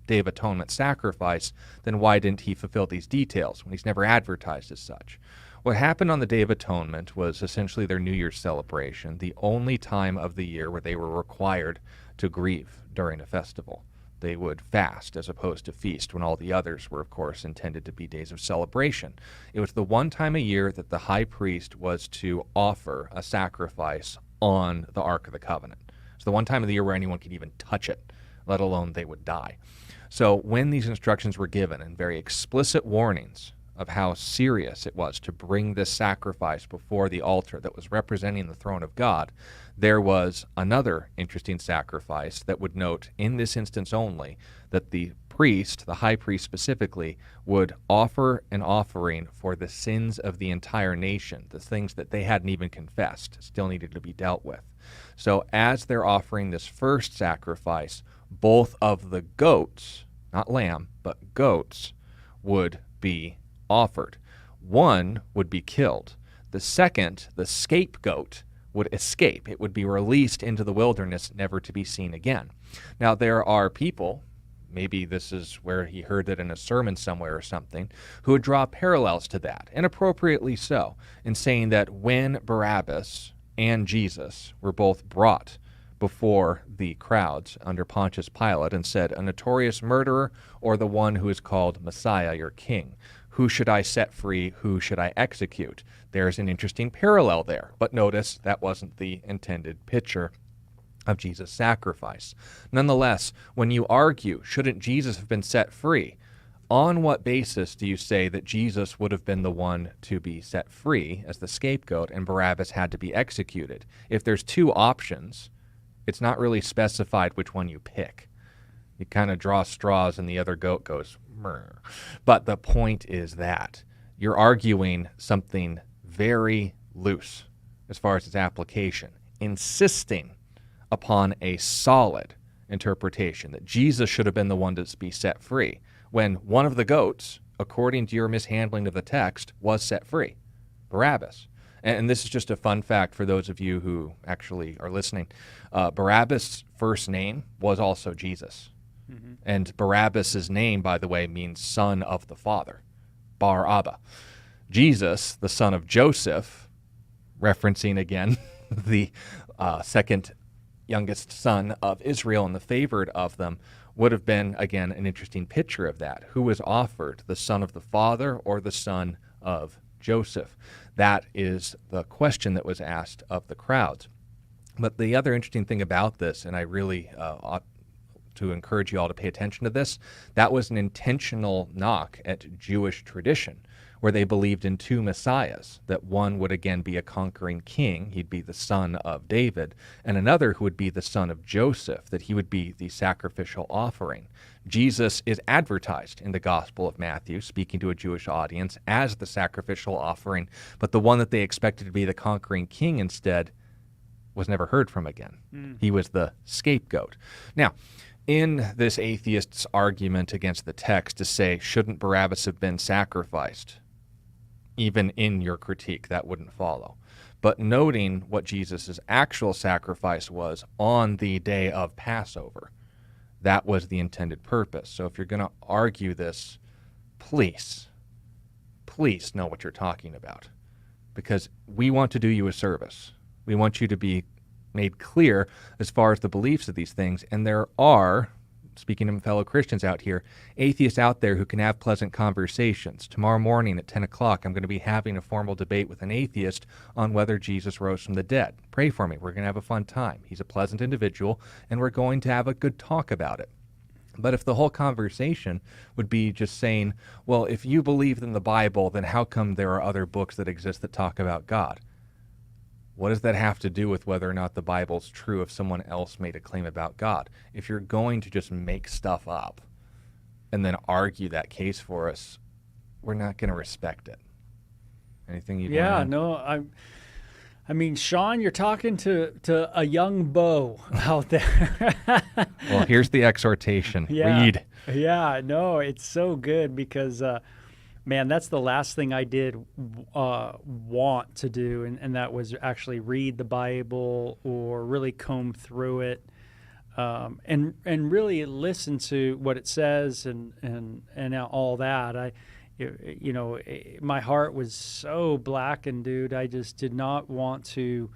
Day of Atonement sacrifice, then why didn't he fulfill these details when he's never advertised as such? What happened on the Day of Atonement was essentially their New Year's celebration, the only time of the year where they were required to grieve during a festival. They would fast as opposed to feast, when all the others were, of course, intended to be days of celebration. It was the one time a year that the high priest was to offer a sacrifice on the Ark of the Covenant. It's the one time of the year where anyone could even touch it, let alone they would die. So when these instructions were given, and very explicit warnings of how serious it was to bring this sacrifice before the altar that was representing the throne of God, there was another interesting sacrifice that would note, in this instance only, that the priest, the high priest specifically, would offer an offering for the sins of the entire nation, the things that they hadn't even confessed, still needed to be dealt with. So as they're offering this first sacrifice, both of the goats, not lamb, but goats, would be offered. One would be killed. The second, the scapegoat, would escape. It would be released into the wilderness, never to be seen again. Now, there are people, maybe this is where he heard it in a sermon somewhere or something, who would draw parallels to that, and appropriately so, in saying that when Barabbas and Jesus were both brought before the crowds under Pontius Pilate and said, a notorious murderer or the one who is called Messiah, your king? Who should I set free? Who should I execute? There's an interesting parallel there. But notice that wasn't the intended picture of Jesus' sacrifice. Nonetheless, when you argue, shouldn't Jesus have been set free? On what basis do you say that Jesus would have been the one to be set free as the scapegoat and Barabbas had to be executed? If there's 2 options, it's not really specified which one you pick. You kind of draw straws and the other goat goes, murr. But the point is that you're arguing something very loose as far as its application, insisting upon a solid interpretation that Jesus should have been the one to be set free, when one of the goats, according to your mishandling of the text, was set free, Barabbas. And this is just a fun fact for those of you who actually are listening. Barabbas' first name was also Jesus. Mm-hmm. And Barabbas' name, by the way, means son of the Father, Bar Abba. Jesus, the son of Joseph, referencing again the second youngest son of Israel and the favored of them, would have been, again, an interesting picture of that. Who was offered, the son of the Father or the son of Joseph? That is the question that was asked of the crowds. But the other interesting thing about this, and I really ought to encourage you all to pay attention to this, that was an intentional knock at Jewish tradition, where they believed in two messiahs, that one would again be a conquering king, he'd be the son of David, and another who would be the son of Joseph, that he would be the sacrificial offering. Jesus is advertised in the Gospel of Matthew, speaking to a Jewish audience, as the sacrificial offering, but the one that they expected to be the conquering king instead was never heard from again. He was the scapegoat. Now, in this atheist's argument against the text to say, shouldn't Barabbas have been sacrificed? Even in your critique, that wouldn't follow. But noting what Jesus' actual sacrifice was on the day of Passover, that was the intended purpose. So if you're going to argue this, please know what you're talking about, because we want to do you a service. We want you to be made clear as far as the beliefs of these things, and there are, speaking to fellow Christians out here, atheists out there who can have pleasant conversations. Tomorrow morning at 10 o'clock, I'm going to be having a formal debate with an atheist on whether Jesus rose from the dead. Pray for me. We're going to have a fun time. He's a pleasant individual, and we're going to have a good talk about it. But if the whole conversation would be just saying, well, if you believe in the Bible, then how come there are other books that exist that talk about God? What does that have to do with whether or not the Bible's true if someone else made a claim about God? If you're going to just make stuff up and then argue that case for us, we're not going to respect it. Anything you'd want to add? No, I mean, Sean, you're talking to a young beau out there. Well, here's the exhortation. Read. Yeah, no, it's so good because man, that's the last thing I did want to do, and that was actually read the Bible or really comb through it, and really listen to what it says and all that. My heart was so blackened, dude. I just did not want to.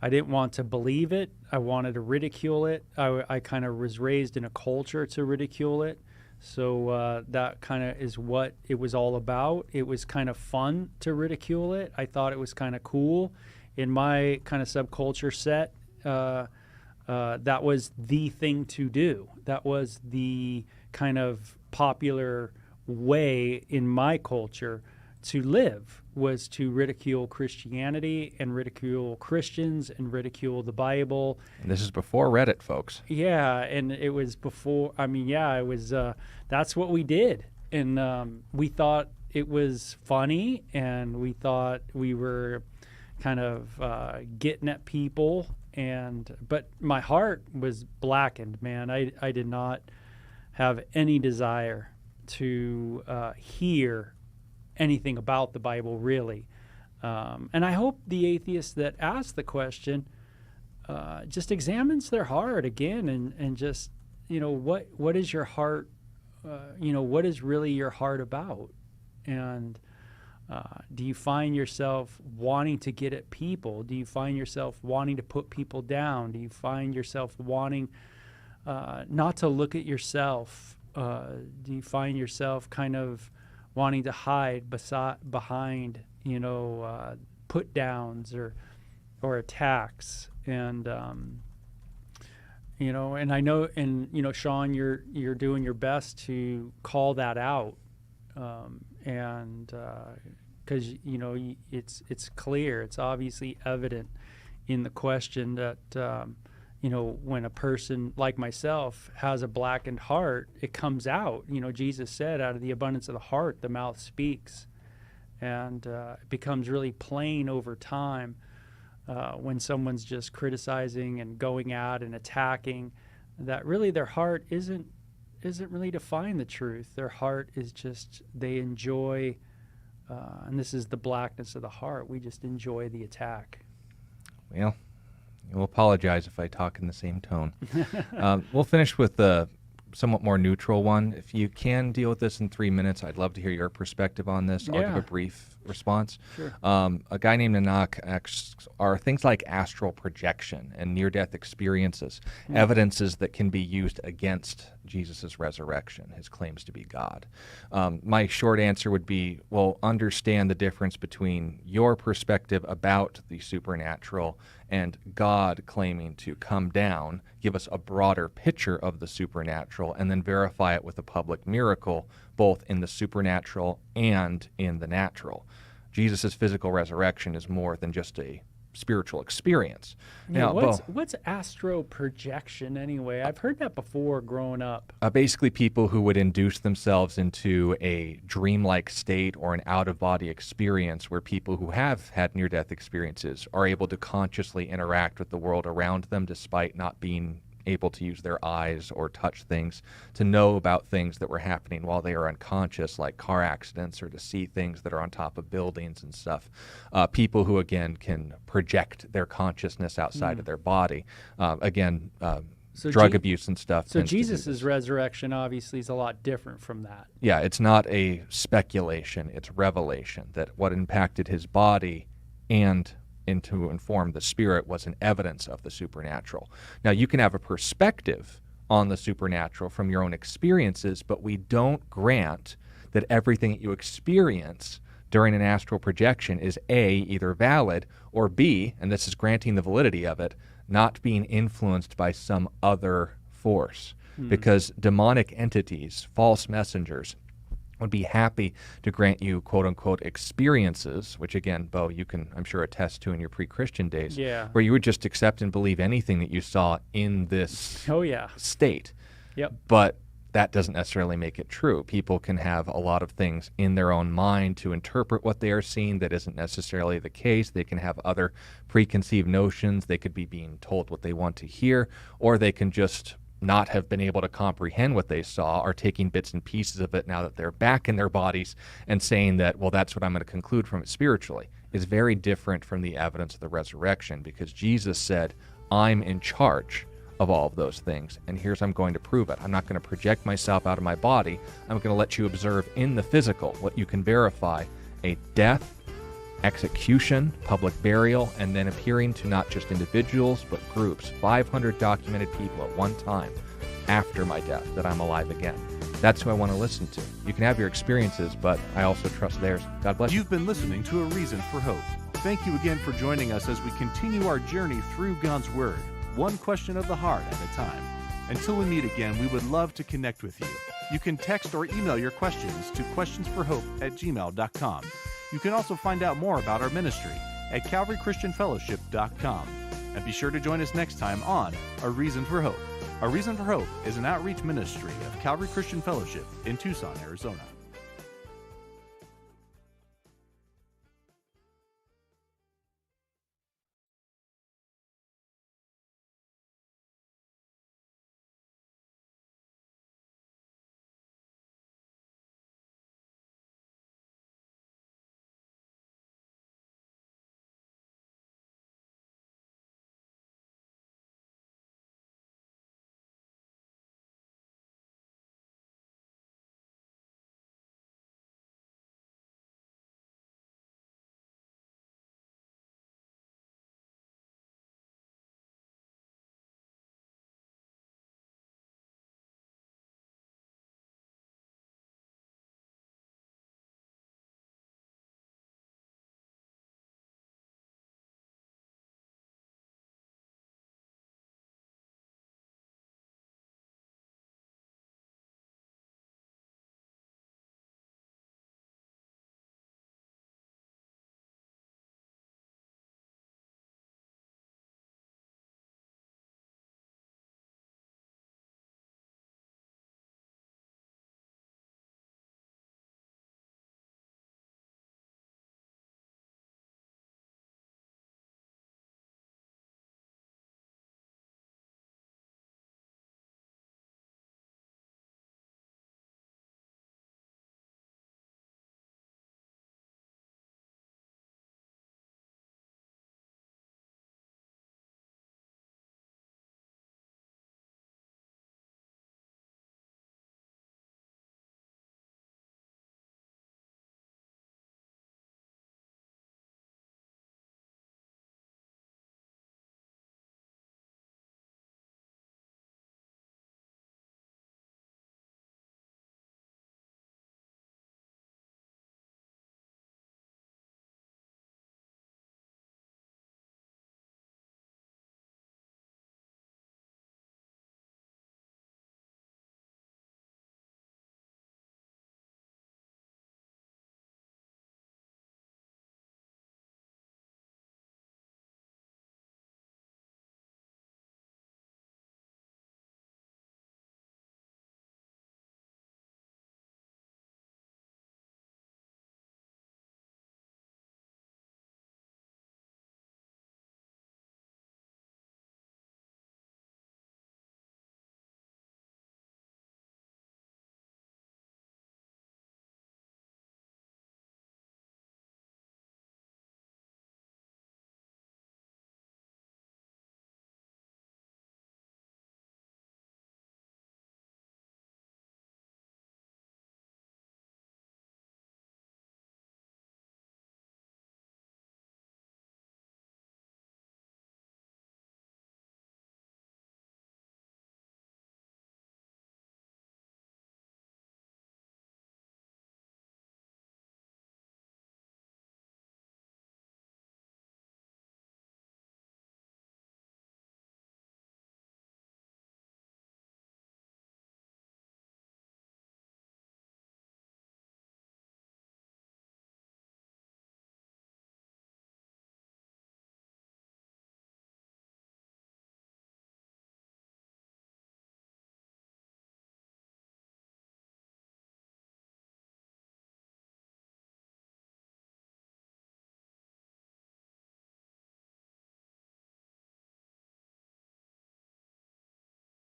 I didn't want to believe it. I wanted to ridicule it. I kind of was raised in a culture to ridicule it. So that kind of is what it was all about. It was kind of fun to ridicule it. I thought it was kind of cool. In my kind of subculture set, that was the thing to do. That was the kind of popular way in my culture to live, was to ridicule Christianity and ridicule Christians and ridicule the Bible. And this is before Reddit, folks. Yeah, and it was before, it was, that's what we did. And we thought it was funny, and we thought we were kind of getting at people. But my heart was blackened, man. I did not have any desire to hear anything about the Bible, really. And I hope the atheist that asked the question just examines their heart again and just, what is your heart, what is really your heart about? And do you find yourself wanting to get at people? Do you find yourself wanting to put people down? Do you find yourself wanting not to look at yourself? Do you find yourself kind of wanting to hide behind, put downs or attacks? And, and I know, and, Sean, you're doing your best to call that out. Because, it's clear, it's obviously evident in the question that, when a person like myself has a blackened heart, it comes out. Jesus said, out of the abundance of the heart, the mouth speaks. And it becomes really plain over time when someone's just criticizing and going out and attacking, that really their heart isn't really to find the truth. Their heart is just, they enjoy, and this is the blackness of the heart, we just enjoy the attack. Well, you'll apologize if I talk in the same tone. We'll finish with the somewhat more neutral one. If you can deal with this in 3 minutes, I'd love to hear your perspective on this. I'll give a brief response. Sure. A guy named Nanak asks, are things like astral projection and near-death experiences evidences that can be used against Jesus' resurrection, his claims to be God? My short answer would be, well, understand the difference between your perspective about the supernatural and God claiming to come down, give us a broader picture of the supernatural, and then verify it with a public miracle, both in the supernatural and in the natural. Jesus' physical resurrection is more than just a spiritual experience. Yeah, what's astral projection anyway? I've heard that before growing up. Basically people who would induce themselves into a dreamlike state or an out-of-body experience, where people who have had near-death experiences are able to consciously interact with the world around them despite not being able to use their eyes or touch things, to know about things that were happening while they are unconscious, like car accidents, or to see things that are on top of buildings and stuff. People who, again, can project their consciousness outside of their body. Drug abuse and stuff. So Jesus' resurrection obviously is a lot different from that. Yeah, it's not a speculation, it's revelation, that what impacted his body and to inform the spirit was an evidence of the supernatural. Now, you can have a perspective on the supernatural from your own experiences, but we don't grant that everything that you experience during an astral projection is A, either valid, or B, and this is granting the validity of it, not being influenced by some other force. Because demonic entities, false messengers, would be happy to grant you quote-unquote experiences, which again, Bo, you can, I'm sure, attest to in your pre-Christian days, where you would just accept and believe anything that you saw in this state. Yep. But that doesn't necessarily make it true. People can have a lot of things in their own mind to interpret what they are seeing that isn't necessarily the case. They can have other preconceived notions. They could be being told what they want to hear, or they can just not have been able to comprehend what they saw, are taking bits and pieces of it now that they're back in their bodies and saying that, well, that's what I'm going to conclude from it spiritually. Is very different from the evidence of the resurrection, because Jesus said, I'm in charge of all of those things, and here's I'm going to prove it. I'm not going to project myself out of my body. I'm going to let you observe in the physical what you can verify: a death, execution, public burial, and then appearing to not just individuals but groups. 500 documented people at one time after my death that I'm alive again. That's who I want to listen to. You can have your experiences, but I also trust theirs. God bless you. You've been listening to A Reason for Hope. Thank you again for joining us as we continue our journey through God's Word, one question of the heart at a time. Until we meet again, we would love to connect with you. You can text or email your questions to questionsforhope@gmail.com. You can also find out more about our ministry at calvarychristianfellowship.com. And be sure to join us next time on A Reason for Hope. A Reason for Hope is an outreach ministry of Calvary Christian Fellowship in Tucson, Arizona.